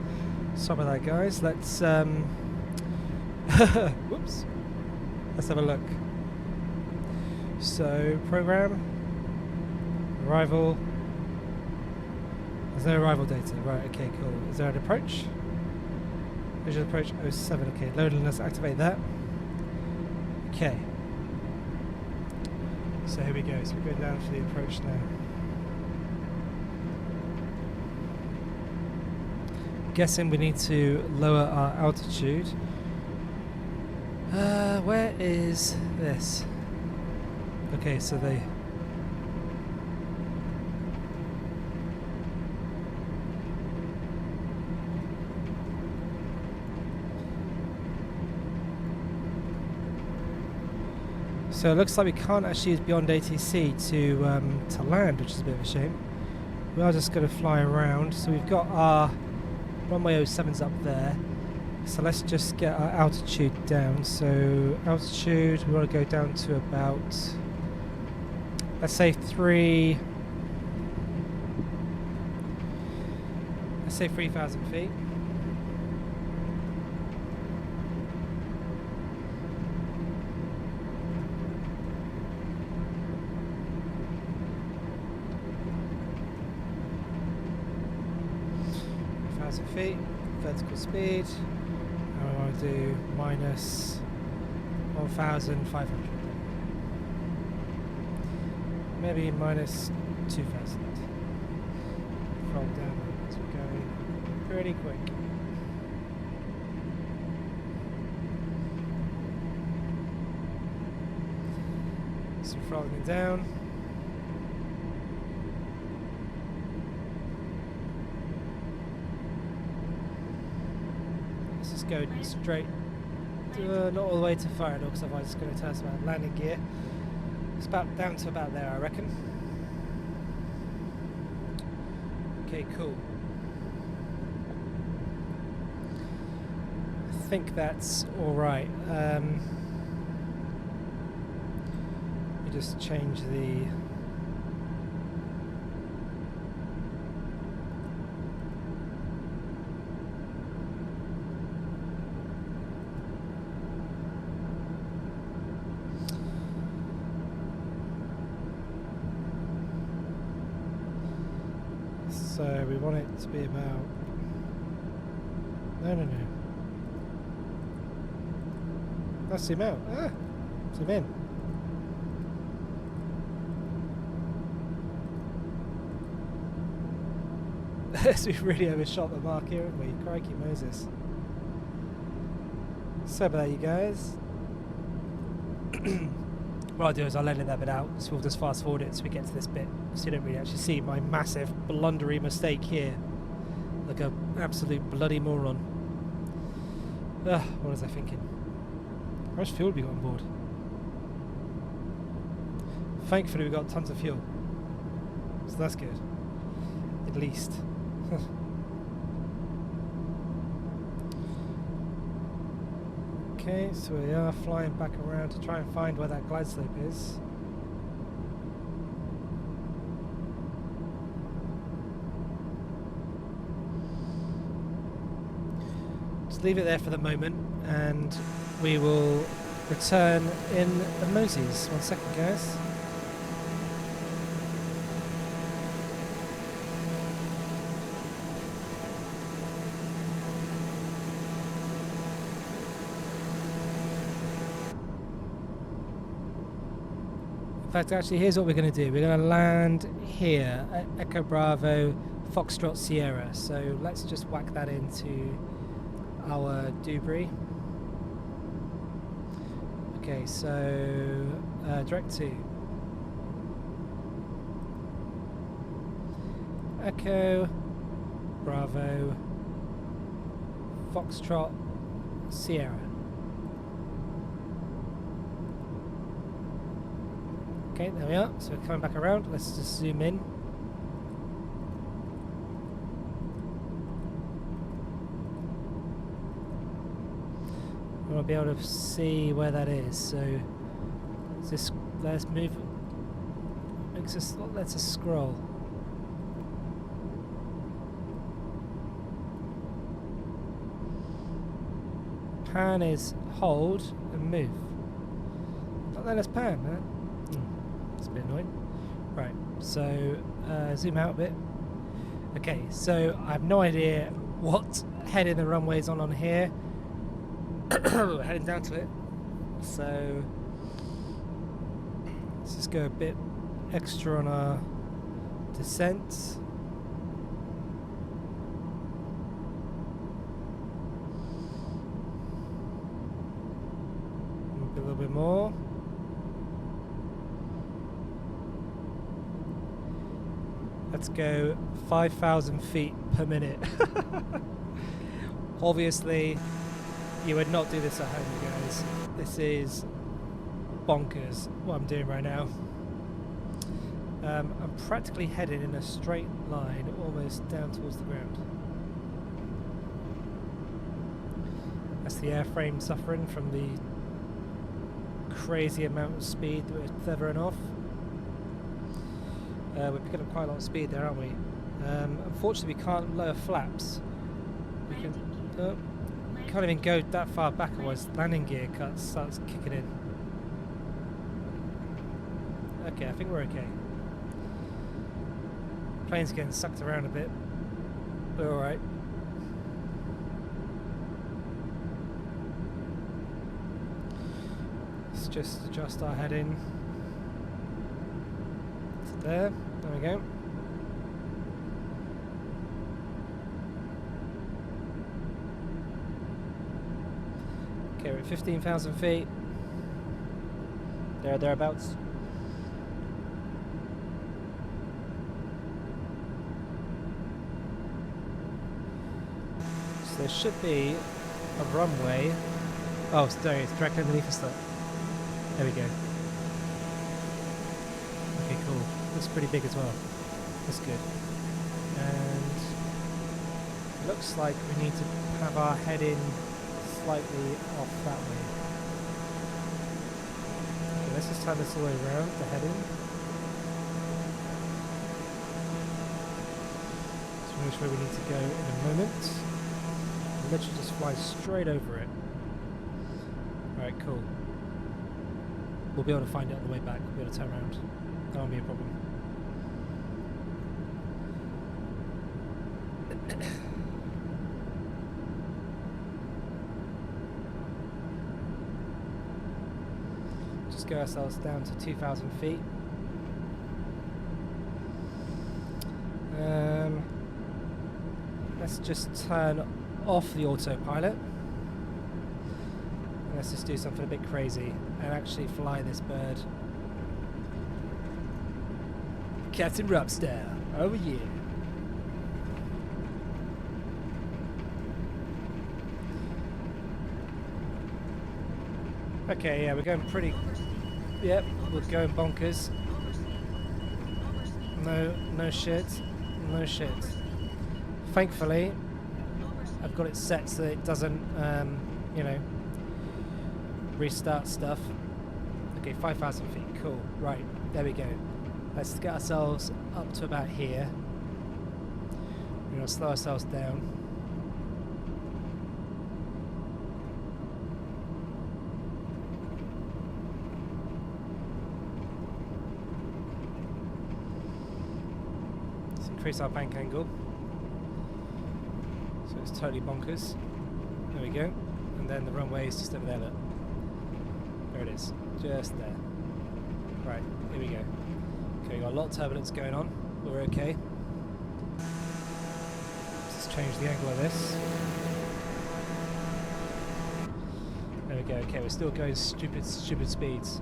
Sorry about that, guys. Let's whoops. Let's have a look. So program, arrival. There's no arrival data. Right. Okay. Cool. Is there an approach? Visual approach 07. Okay. Loading. Let's activate that. Okay. So here we go. So we're going down for the approach now. Guessing we need to lower our altitude. Where is this? Okay, so they... So it looks like we can't actually use beyond ATC to land, which is a bit of a shame. We are just going to fly around. So we've got our Runway 07's up there. So let's just get our altitude down. So altitude, we want to go down to about, let's say 3,000 feet. Feet, vertical speed, and we want to do minus 1,500, maybe minus 2,000. Roll down as we're going pretty quick. So throttling it down. Go straight, not all the way to fire door, because otherwise it's going to tell us about landing gear. It's about down to about there, I reckon. Okay, cool. I think that's all right. Let me just change the So we want it to be about... No. Let's zoom out. Zoom in. We've really overshot the mark here, haven't we? Crikey Moses. Sorry about that, you guys. What I'll do is I'll edit that bit out, so we'll just fast forward it so we get to this bit, so you don't really actually see my massive blundery mistake here. Like a absolute bloody moron. What was I thinking? How much fuel have we got on board? Thankfully we got tons of fuel, so that's good. At least. Okay, so we are flying back around to try and find where that glide slope is. Just leave it there for the moment and we will return in the Moses. 1 second, guys. In fact, actually, here's what we're going to do. We're going to land here at Echo Bravo, Foxtrot Sierra. So let's just whack that into our Dubry. Okay, so direct to Echo Bravo, Foxtrot Sierra. Okay, there we are. So we're coming back around. Let's just zoom in. I want to be able to see where that is. So just let's move. Let's just scroll. Pan is hold and move. Not letting us pan, man. It's a bit annoying. Right, so zoom out a bit. Okay, so I have no idea what heading the runway's on here. We're heading down to it. So let's just go a bit extra on our descent. A little bit more. Let's go 5,000 feet per minute. Obviously, you would not do this at home, you guys. This is bonkers what I'm doing right now. I'm practically headed in a straight line, almost down towards the ground. That's the airframe suffering from the crazy amount of speed that we're feathering off. We're picking up quite a lot of speed there, aren't we? Unfortunately, we can't lower flaps. We can't even go that far back, otherwise landing gear starts kicking in. Okay, I think we're okay. Plane's getting sucked around a bit. We're alright. Let's just adjust our heading to there. There we go. Okay, we're at 15,000 feet. Thereabouts. So there should be a runway. Oh, sorry, it's directly underneath us though. There we go. Okay, cool. Looks pretty big as well. That's good. And looks like we need to have our head in slightly off that way. Okay, let's just turn this all the way around to head in. So make sure we need to go in a moment. We'll literally just fly straight over it. Alright, cool. We'll be able to find it on the way back. We'll be able to turn around. That won't be a problem. Just go ourselves down to 2,000 feet. Let's just turn off the autopilot. Let's just do something a bit crazy and actually fly this bird. Captain Rockstar, over here. Okay, yeah, we're going pretty... Yep, we're going bonkers. No shit. No shit. Thankfully, I've got it set so that it doesn't, you know, restart stuff. Okay, 5,000 feet, cool. Right, there we go. Let's get ourselves up to about here. We're going to slow ourselves down. Let's increase our bank angle. So it's totally bonkers. There we go. And then the runway is just over there, look. There it is. Just there. Right, here we go. Okay, we've got a lot of turbulence going on, but we're okay. Let's just change the angle of this. There we go. Okay, we're still going stupid speeds.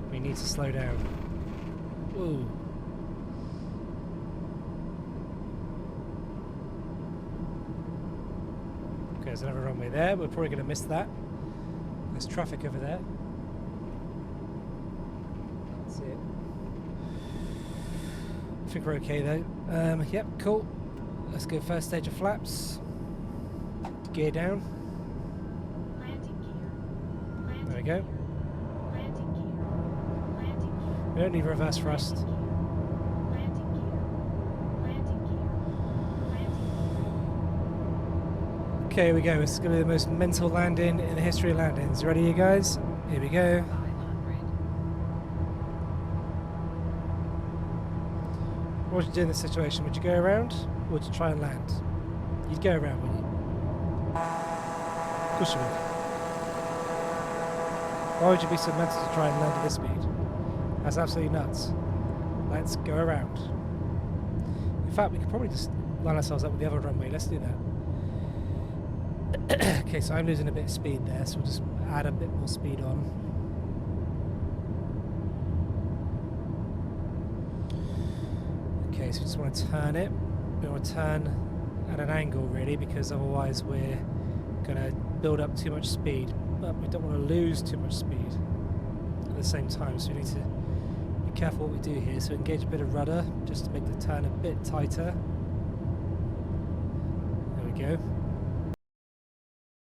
We need to slow down. Ooh. Okay, there's another runway there. We're probably going to miss that. There's traffic over there. Can't see it. I think we're okay though. Yep, cool. Let's go first stage of flaps. Gear down. There we go. We don't need reverse thrust. Okay, here we go. This is going to be the most mental landing in the history of landings. Ready, you guys? Here we go. What would you do in this situation? Would you go around or would you try and land? You'd go around, wouldn't you? Of course you would. Why would you be so mental to try and land at this speed? That's absolutely nuts. Let's go around. In fact, we could probably just line ourselves up with the other runway. Let's do that. Okay, so I'm losing a bit of speed there, so we'll just add a bit more speed on. Okay, so we just want to turn it. We want to turn at an angle really, because otherwise we're going to build up too much speed. But we don't want to lose too much speed at the same time, so we need to be careful what we do here. So engage a bit of rudder just to make the turn a bit tighter. There we go.